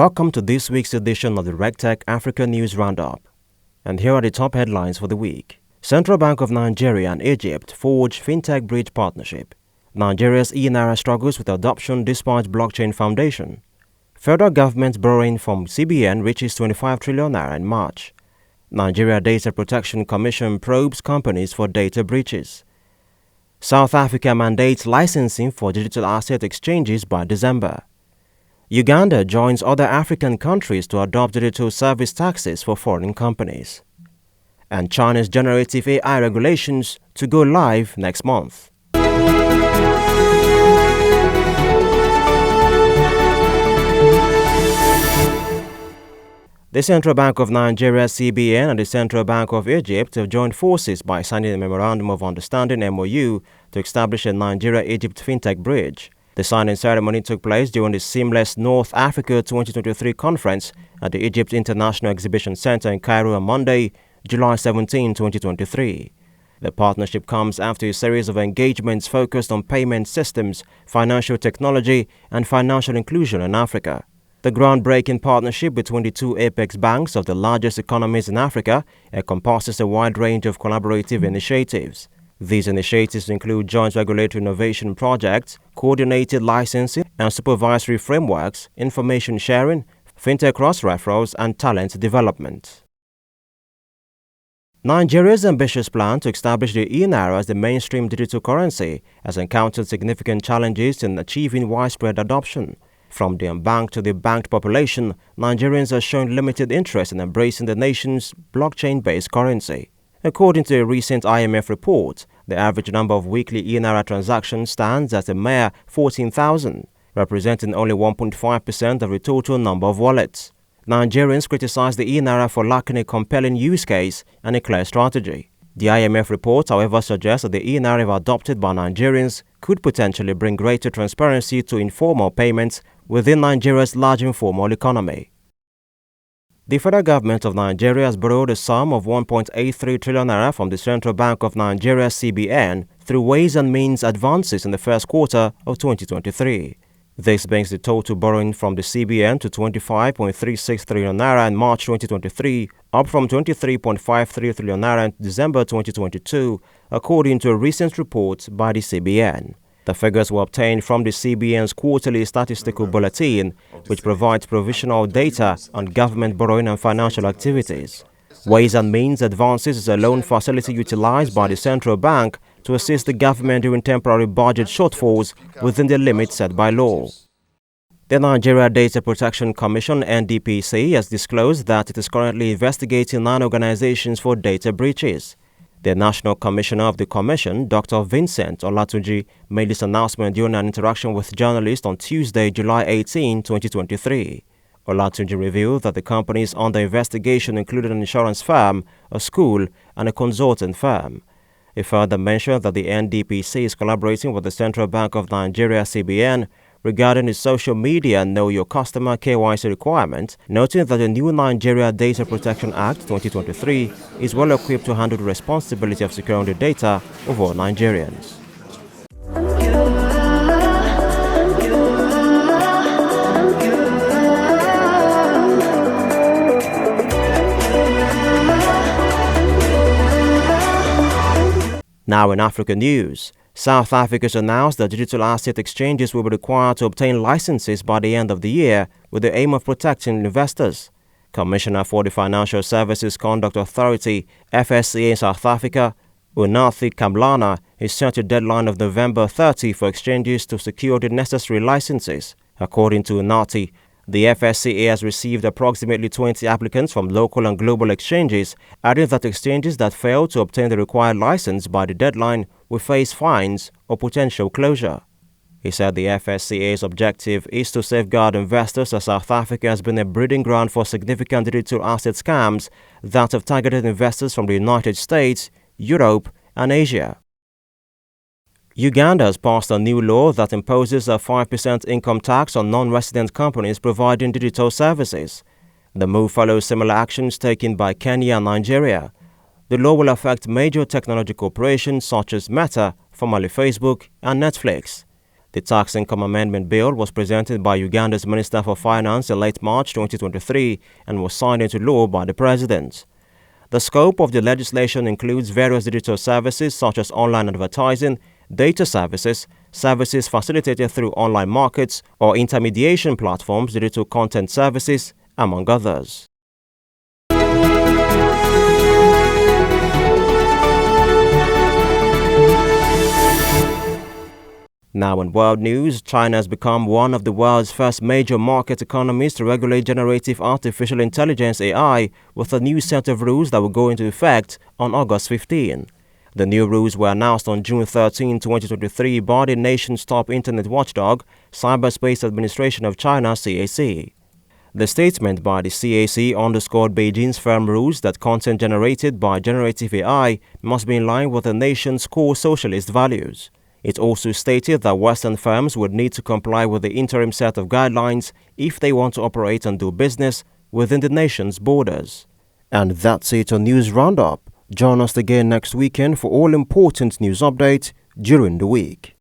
Welcome to this week's edition of the Regtech Africa News Roundup. And here are the top headlines for the week. Central Bank of Nigeria and Egypt forge Fintech bridge partnership. Nigeria's E-Naira struggles with adoption despite blockchain foundation. Federal government borrowing from CBN reaches 25 trillion naira in March. Nigeria Data Protection Commission probes companies for data breaches. South Africa mandates licensing for digital asset exchanges by December. Uganda joins other African countries to adopt digital service taxes for foreign companies. And China's generative AI regulations to go live next month. The Central Bank of Nigeria (CBN) and the Central Bank of Egypt have joined forces by signing a Memorandum of Understanding (MOU) to establish a Nigeria-Egypt Fintech bridge. The signing ceremony took place during the Seamless North Africa 2023 conference at the Egypt International Exhibition Center in Cairo on Monday, July 17, 2023. The partnership comes after a series of engagements focused on payment systems, financial technology, and financial inclusion in Africa. The groundbreaking partnership between the two apex banks of the largest economies in Africa encompasses a wide range of collaborative initiatives. These initiatives include joint regulatory innovation projects, coordinated licensing and supervisory frameworks, information sharing, fintech cross-referrals, and talent development. Nigeria's ambitious plan to establish the E-Naira as the mainstream digital currency has encountered significant challenges in achieving widespread adoption. From the unbanked to the banked population, Nigerians have shown limited interest in embracing the nation's blockchain-based currency. According to a recent IMF report, the average number of weekly E-Naira transactions stands at a mere 14,000, representing only 1.5% of the total number of wallets. Nigerians criticize the E-Naira for lacking a compelling use case and a clear strategy. The IMF report, however, suggests that the E-Naira, if adopted by Nigerians, could potentially bring greater transparency to informal payments within Nigeria's large informal economy. The federal government of Nigeria has borrowed a sum of 1.83 trillion naira from the Central Bank of Nigeria (CBN) through ways and means advances in the first quarter of 2023. This brings the total borrowing from the CBN to 25.36 trillion naira in March 2023, up from 23.53 trillion naira in December 2022, according to a recent report by the CBN. The figures were obtained from the CBN's quarterly statistical bulletin, which provides provisional data on government borrowing and financial activities. Ways and Means Advances is a loan facility utilized by the central bank to assist the government during temporary budget shortfalls within the limits set by law. The Nigeria Data Protection Commission (NDPC) has disclosed that it is currently investigating 9 organizations for data breaches. The National Commissioner of the Commission, Dr. Vincent Olatunji, made this announcement during an interaction with journalists on Tuesday, July 18, 2023. Olatunji revealed that the companies under investigation included an insurance firm, a school, and a consultant firm. He further mentioned that the NDPC is collaborating with the Central Bank of Nigeria (CBN) regarding the social media Know Your Customer (KYC) requirement, noting that the new Nigeria Data Protection Act 2023 is well equipped to handle the responsibility of securing the data of all Nigerians. Now in African news, South Africa has announced that digital asset exchanges will be required to obtain licenses by the end of the year with the aim of protecting investors. Commissioner for the Financial Services Conduct Authority, FSCA in South Africa, Unathi Kamlana, has set a deadline of November 30 for exchanges to secure the necessary licenses. According to Unathi, the FSCA has received approximately 20 applicants from local and global exchanges, adding that exchanges that fail to obtain the required license by the deadline will face fines or potential closure. He said the FSCA's objective is to safeguard investors as South Africa has been a breeding ground for significant digital asset scams that have targeted investors from the United States, Europe, and Asia. Uganda has passed a new law that imposes a 5% income tax on non-resident companies providing digital services. The move follows similar actions taken by Kenya and Nigeria. The law will affect major technology corporations such as Meta, formerly Facebook, and Netflix. The Tax Income Amendment Bill was presented by Uganda's Minister for Finance in late March 2023 and was signed into law by the President. The scope of the legislation includes various digital services such as online advertising, data services, services facilitated through online markets or intermediation platforms, digital content services, among others. Now in world news, China has become one of the world's first major market economies to regulate generative artificial intelligence AI with a new set of rules that will go into effect on August 15. The new rules were announced on June 13, 2023 by the nation's top internet watchdog, Cyberspace Administration of China (CAC). The statement by the CAC underscored Beijing's firm rules that content generated by generative AI must be in line with the nation's core socialist values. It also stated that Western firms would need to comply with the interim set of guidelines if they want to operate and do business within the nation's borders. And that's it on News Roundup. Join us again next weekend for all important news updates during the week.